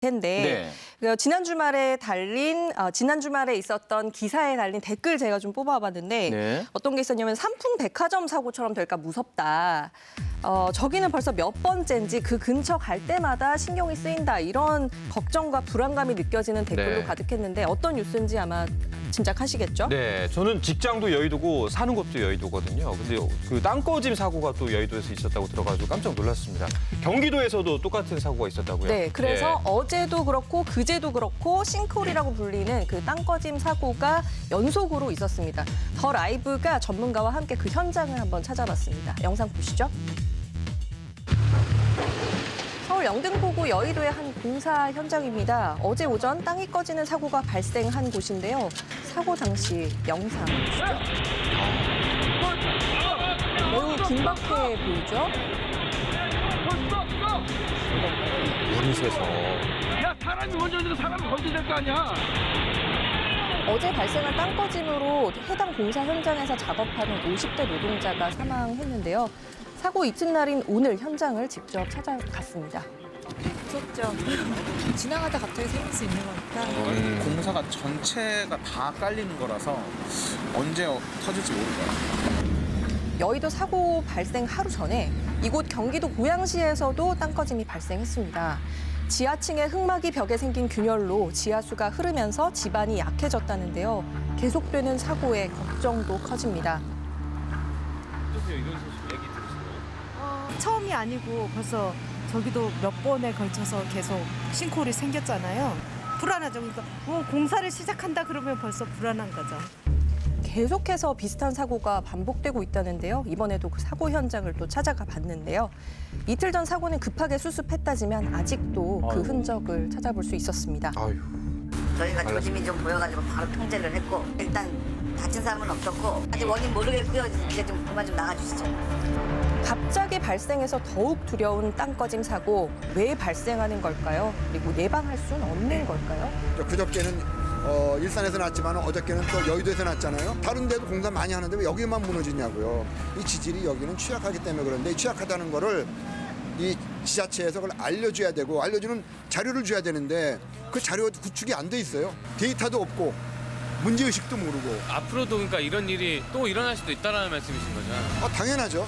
텐데 지난 주말에 지난 주말에 있었던 기사에 달린 댓글 제가 좀 뽑아봤는데 어떤 게 있었냐면 삼풍 백화점 사고처럼 될까 무섭다. 저기는 벌써 몇 번째인지 그 근처 갈 때마다 신경이 쓰인다. 이런 걱정과 불안감이 느껴지는 댓글로 가득했는데 어떤 뉴스인지 아마 짐작하시겠죠? 네, 저는 직장도 여의도고 사는 곳도 여의도거든요. 근데 그 땅꺼짐 사고가 또 여의도에서 있었다고 들어가지고 깜짝 놀랐습니다. 경기도에서도 똑같은 사고가 있었다고요? 네, 그래서 어제도 그렇고 그제도 그렇고 싱크홀이라고 불리는 그 땅꺼짐 사고가 연속으로 있었습니다. 더 라이브가 전문가와 함께 그 현장을 한번 찾아봤습니다. 영상 보시죠. 서울 영등포구 여의도의 한 공사 현장입니다. 어제 오전 땅이 꺼지는 사고가 발생한 곳인데요. 사고 당시 영상 보시죠. 매우 긴박해 보이죠? 물이 새서. 야, 사람이 먼저 있는 사람이 건져야 될 거 아니야. 어제 발생한 땅꺼짐으로 해당 공사 현장에서 작업하는 50대 노동자가 사망했는데요. 사고 이튿날인 오늘 현장을 직접 찾아갔습니다. 무섭죠. 지나가다 갑자기 생길 수 있는 거니까. 공사가 전체가 다 깔리는 거라서 언제 터질지 모를 거예요. 여의도 사고 발생 하루 전에 이곳 경기도 고양시에서도 땅꺼짐이 발생했습니다. 지하층의 흙막이 벽에 생긴 균열로 지하수가 흐르면서 집안이 약해졌다는데요. 계속되는 사고에 걱정도 커집니다. 어떠세요? 이런 소식 얘기 들으세요? 처음이 아니고 벌써 저기도 몇 번에 걸쳐서 계속 싱크홀이 생겼잖아요. 불안하죠. 그러니까 공사를 시작한다 그러면 벌써 불안한 거죠. 계속해서 비슷한 사고가 반복되고 있다는데요. 이번에도 그 사고 현장을 또 찾아가 봤는데요. 이틀 전 사고는 급하게 수습했다지만 아직도 그 흔적을 찾아볼 수 있었습니다. 저희가 조짐이 좀 보여가지고 바로 통제를 했고 일단 다친 사람은 없었고 아직 원인 모르겠고요. 이제 좀 그만 좀 나가주시죠. 갑자기 발생해서 더욱 두려운 땅꺼짐 사고 왜 발생하는 걸까요? 그리고 예방할 수는 없는 걸까요? 그저께는 일산에서 났지만 어저께는 또 여의도에서 났잖아요. 다른 데도 공사 많이 하는데 왜 여기만 무너지냐고요. 이 지질이 여기는 취약하기 때문에 그런데 취약하다는 거를 이 지자체에서 그걸 알려줘야 되고 알려주는 자료를 줘야 되는데 그 자료가 구축이 안 돼 있어요. 데이터도 없고 문제의식도 모르고. 앞으로도 그러니까 이런 일이 또 일어날 수도 있다는 말씀이신 거죠? 당연하죠.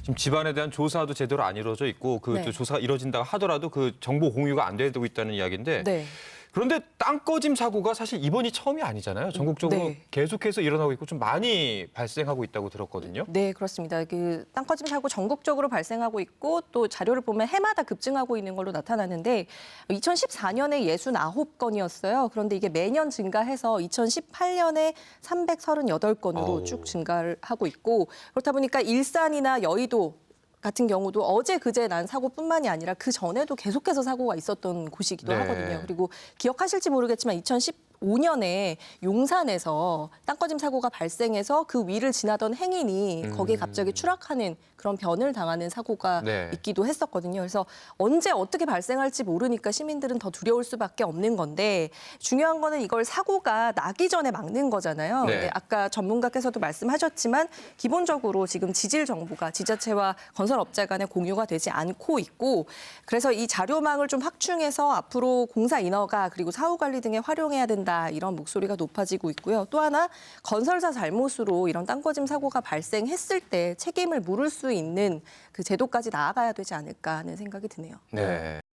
지금 집안에 대한 조사도 제대로 안 이루어져 있고 또 조사가 이루어진다고 하더라도 그 정보 공유가 안 되고 있다는 이야기인데 그런데 땅꺼짐 사고가 사실 이번이 처음이 아니잖아요. 전국적으로 계속해서 일어나고 있고 좀 많이 발생하고 있다고 들었거든요. 네, 그렇습니다. 그 땅꺼짐 사고 전국적으로 발생하고 있고 또 자료를 보면 해마다 급증하고 있는 걸로 나타나는데 2014년에 69건이었어요. 그런데 이게 매년 증가해서 2018년에 338건으로 쭉 증가를 하고 있고 그렇다 보니까 일산이나 여의도 같은 경우도 어제 그제 난 사고뿐만이 아니라 그 전에도 계속해서 사고가 있었던 곳이기도 하거든요. 그리고 기억하실지 모르겠지만 2015년에 용산에서 땅꺼짐 사고가 발생해서 그 위를 지나던 행인이 거기에 갑자기 추락하는 그런 변을 당하는 사고가 있기도 했었거든요. 그래서 언제 어떻게 발생할지 모르니까 시민들은 더 두려울 수밖에 없는 건데 중요한 거는 이걸 사고가 나기 전에 막는 거잖아요. 근데 아까 전문가께서도 말씀하셨지만 기본적으로 지금 지질 정보가 지자체와 건설업자 간에 공유가 되지 않고 있고 그래서 이 자료망을 좀 확충해서 앞으로 공사 인허가 그리고 사후 관리 등에 활용해야 된다 이런 목소리가 높아지고 있고요. 또 하나 건설사 잘못으로 이런 땅꺼짐 사고가 발생했을 때 책임을 물을 수 있는 그 제도까지 나아가야 되지 않을까 하는 생각이 드네요.